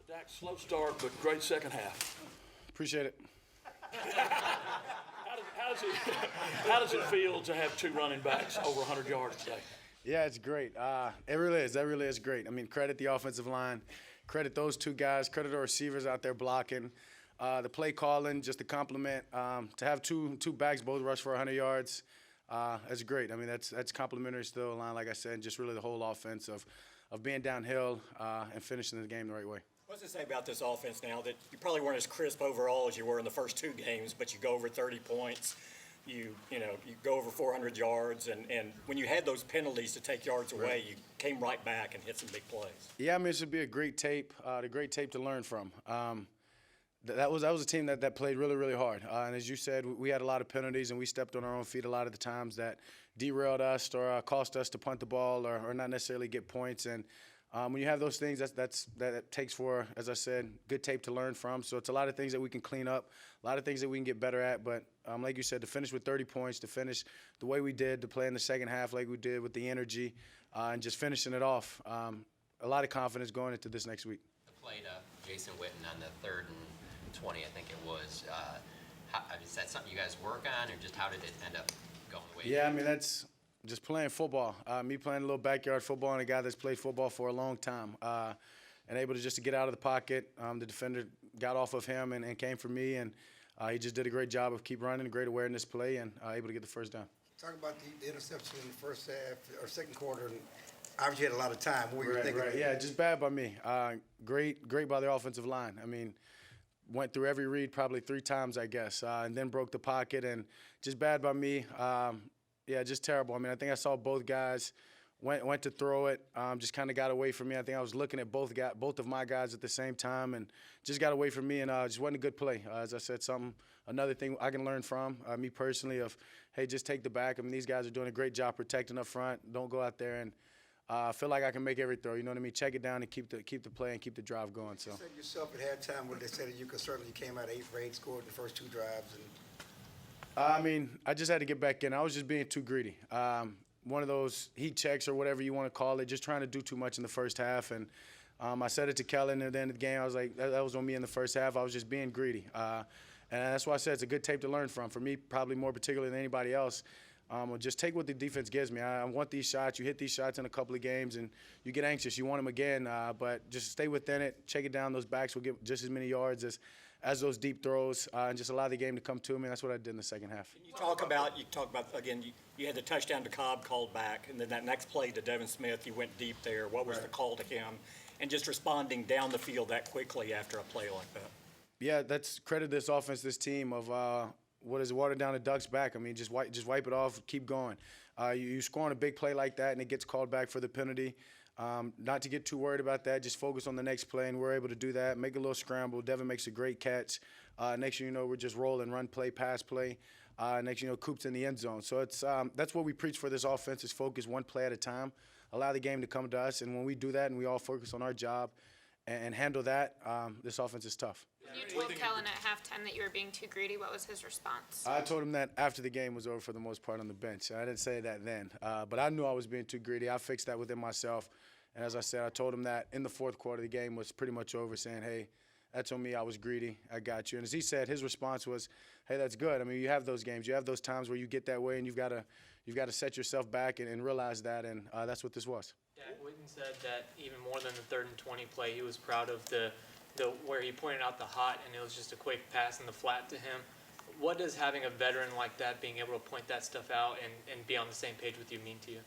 Dak, slow start, but great second half. Appreciate it. How does it feel to have two running backs over 100 yards today? Yeah, it's great. It really is. That really is great. I mean, credit the offensive line, credit those two guys, credit the receivers out there blocking, the play calling, just a compliment. To have two backs both rush for 100 yards, that's great. I mean, that's complimentary still line, like I said, and just really the whole offense of being downhill and finishing the game the right way. What's it say about this offense now that you probably weren't as crisp overall as you were in the first two games, but you go over 30 points, you go over 400 yards, and when you had those penalties to take yards away, you came right back and hit some big plays. Yeah, I mean, it should be a great tape, the great tape to learn from. That was a team that played really, really hard. And as you said, we had a lot of penalties, and we stepped on our own feet a lot of the times that derailed us or cost us to punt the ball or not necessarily get points. And when you have those things, that takes for, as I said, good tape to learn from. So it's a lot of things that we can clean up, a lot of things that we can get better at. But like you said, to finish with 30 points, to finish the way we did, to play in the second half like we did with the energy, and just finishing it off, a lot of confidence going into this next week. The play to Jason Witten on the 3rd and 20, I think it was. Is that something you guys work on, or just how did it end up going the way? Yeah, I mean, that's just playing football. Me playing a little backyard football and a guy that's played football for a long time. And able to just get out of the pocket. The defender got off of him and came for me, and he just did a great job of keep running, great awareness play, and able to get the first down. Talk about the interception in the first half or second quarter. And obviously, you had a lot of time. What were you thinking? Right. Yeah, just bad by me. Great by the offensive line. I mean, went through every read probably 3 times, I guess, and then broke the pocket, and just bad by me. Yeah, just terrible. I mean, I think I saw both guys went to throw it, just kind of got away from me. I think I was looking at both of my guys at the same time, and just got away from me, and just wasn't a good play. As I said, another thing I can learn from me personally of, hey, just take the back. I mean, these guys are doing a great job protecting up front. Don't go out there and feel like I can make every throw. You know what I mean? Check it down and keep the play and keep the drive going. So. You said yourself at halftime when they said that you came out 8 for 8, scored the first 2 drives, and. I mean, I just had to get back in. I was just being too greedy. One of those heat checks or whatever you want to call it, just trying to do too much in the first half. And I said it to Kellen at the end of the game. I was like, that was on me in the first half. I was just being greedy. And that's why I said it's a good tape to learn from. For me, probably more particularly than anybody else. Just take what the defense gives me. I want these shots. You hit these shots in a couple of games, and you get anxious. You want them again. But just stay within it. Check it down. Those backs will get just as many yards as those deep throws, and just allow the game to come to me. That's what I did in the second half. You talk about again, you had the touchdown to Cobb called back, and then that next play to Devin Smith, you went deep there. What was the call to him? And just responding down the field that quickly after a play like that. Yeah, that's credit this offense, this team of what is water down a duck's back. I mean, just wipe it off, keep going. You score on a big play like that, and it gets called back for the penalty. Not to get too worried about that, just focus on the next play, and we're able to do that, make a little scramble. Devin makes a great catch. Next thing you know, we're just rolling, run play, pass play. Next thing you know, Coop's in the end zone. So that's what we preach for this offense is focus one play at a time, allow the game to come to us, and when we do that and we all focus on our job and handle that, this offense is tough. You told Kellen at halftime that you were being too greedy. What was his response? I told him that after the game was over for the most part on the bench. I didn't say that then. But I knew I was being too greedy. I fixed that within myself. And as I said, I told him that in the fourth quarter, the game was pretty much over, saying, hey, that's on me. I was greedy. I got you. And as he said, his response was, hey, that's good. I mean, you have those games. You have those times where you get that way, and you've got to set yourself back and realize that. And that's what this was. Dak Witten said that even more than the 3rd and 20 play, he was proud of the where he pointed out the hot, and it was just a quick pass in the flat to him. What does having a veteran like that, being able to point that stuff out and be on the same page with you, mean to you?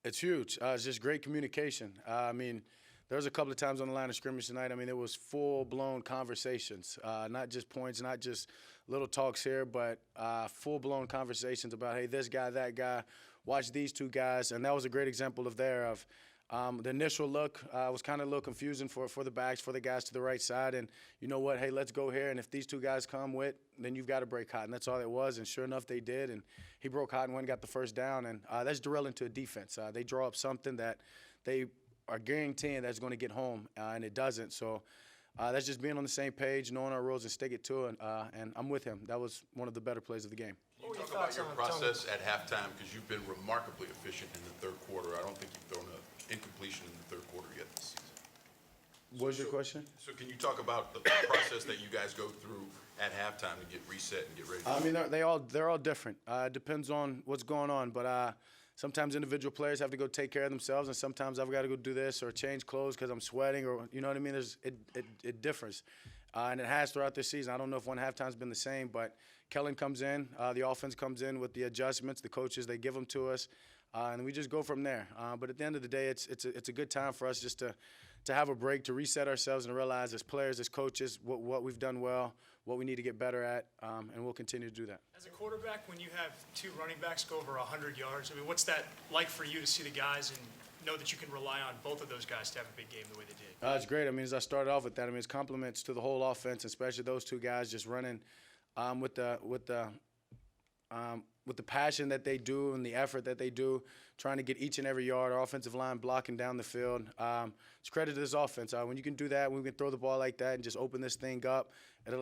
It's huge. It's just great communication. I mean, there was a couple of times on the line of scrimmage tonight. I mean, it was full-blown conversations, not just points, not just little talks here, but full-blown conversations about, hey, this guy, that guy, watch these two guys. And that was a great example of the initial look was kind of a little confusing for the backs, for the guys to the right side. And you know what? Hey, let's go here. And if these two guys come with, then you've got to break hot. And that's all it was. And sure enough, they did. And he broke hot and went and got the first down. And that's derailing to a defense. They draw up something that they are guaranteeing that's going to get home, and it doesn't. So that's just being on the same page, knowing our rules, and stick it to it. And I'm with him. That was one of the better plays of the game. Can you talk about your process at halftime, because you've been remarkably efficient in the third quarter. I don't think you've thrown an incompletion in the third quarter yet this season. What was your question? So can you talk about the process that you guys go through at halftime to get reset and get ready? I mean, they're all different. It depends on what's going on, but sometimes individual players have to go take care of themselves, and sometimes I've got to go do this or change clothes because I'm sweating, or you know what I mean. It differs, and it has throughout this season. I don't know if one halftime's been the same, but Kellen comes in, the offense comes in with the adjustments. The coaches, they give them to us, and we just go from there. But at the end of the day, it's a good time for us just to have a break, to reset ourselves and realize as players, as coaches, what we've done well, what we need to get better at, and we'll continue to do that. As a quarterback, when you have two running backs go over 100 yards, I mean, what's that like for you to see the guys and know that you can rely on both of those guys to have a big game the way they did? It's great. I mean, as I started off with that, I mean, it's compliments to the whole offense, especially those two guys just running with the passion that they do and the effort that they do, trying to get each and every yard. Our offensive line blocking down the field. It's credit to this offense. When you can do that, when we can throw the ball like that and just open this thing up,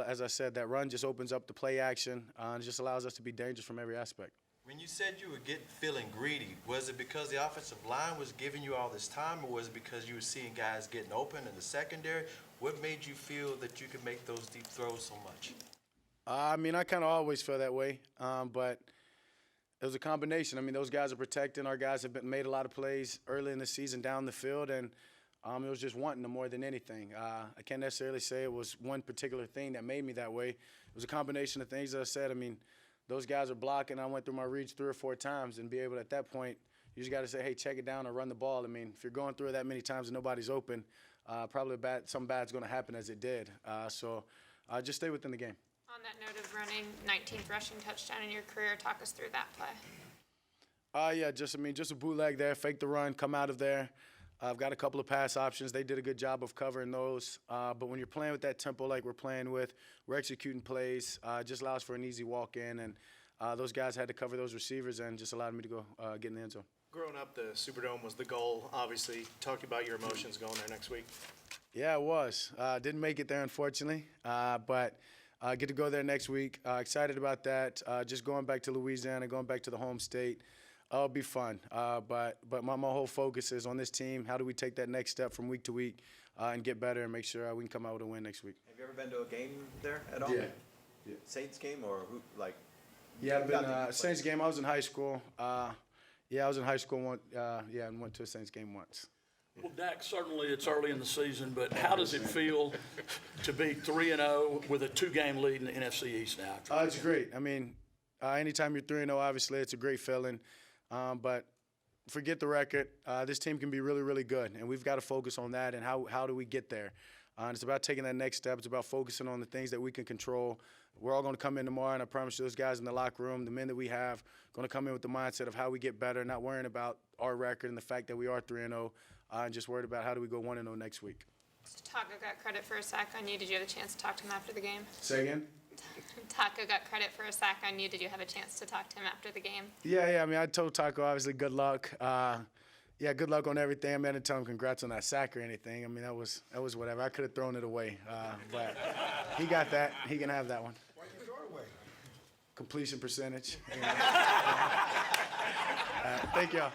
as I said, that run just opens up the play action and just allows us to be dangerous from every aspect. When you said you were feeling greedy, was it because the offensive line was giving you all this time, or was it because you were seeing guys getting open in the secondary? What made you feel that you could make those deep throws so much? I mean, I kind of always feel that way, but it was a combination. I mean, those guys are protecting. Our guys have made a lot of plays early in the season down the field, and it was just wanting them more than anything. I can't necessarily say it was one particular thing that made me that way. It was a combination of things that I said. I mean, those guys are blocking. I went through my reads 3 or 4 times, and be able at that point, you just got to say, hey, check it down or run the ball. I mean, if you're going through it that many times and nobody's open, probably something bad's going to happen, as it did. So just stay within the game. On that note of running 19th rushing touchdown in your career, talk us through that play. Yeah, just a bootleg there, fake the run, come out of there. I've got a couple of pass options. They did a good job of covering those. But when you're playing with that tempo like we're playing with, we're executing plays. It just allows for an easy walk in, and those guys had to cover those receivers and just allowed me to go get in the end zone. Growing up, the Superdome was the goal, obviously. Talk about your emotions going there next week. Yeah, it was. Didn't make it there, unfortunately, but get to go there next week. Excited about that. Just going back to Louisiana, going back to the home state. It'll be fun. But my whole focus is on this team. How do we take that next step from week to week and get better and make sure we can come out with a win next week? Have you ever been to a game there at all? Yeah. Saints game or who, like? Yeah, I've been Saints game. I was in high school. I was in high school and went to a Saints game once. Well, Dak, certainly it's early in the season, but how does it feel to be 3-0 with a 2-game lead in the NFC East now? It's great. I mean, anytime you're 3-0, obviously it's a great feeling. But forget the record. This team can be really, really good, and we've got to focus on that and how do we get there. It's about taking that next step. It's about focusing on the things that we can control. We're all going to come in tomorrow, and I promise you those guys in the locker room, the men that we have, going to come in with the mindset of how we get better, not worrying about our record and the fact that we are 3-0, and just worried about how do we go 1-0 next week. Taco got credit for a sack on you. Did you have a chance to talk to him after the game? Say again? Taco got credit for a sack on you. Did you have a chance to talk to him after the game? Yeah. I mean, I told Taco, obviously, good luck. Good luck on everything. I mean, I didn't tell him congrats on that sack or anything. I mean, that was whatever. I could have thrown it away. But he got that. He can have that one. Why you throw it away? Completion percentage. Thank y'all.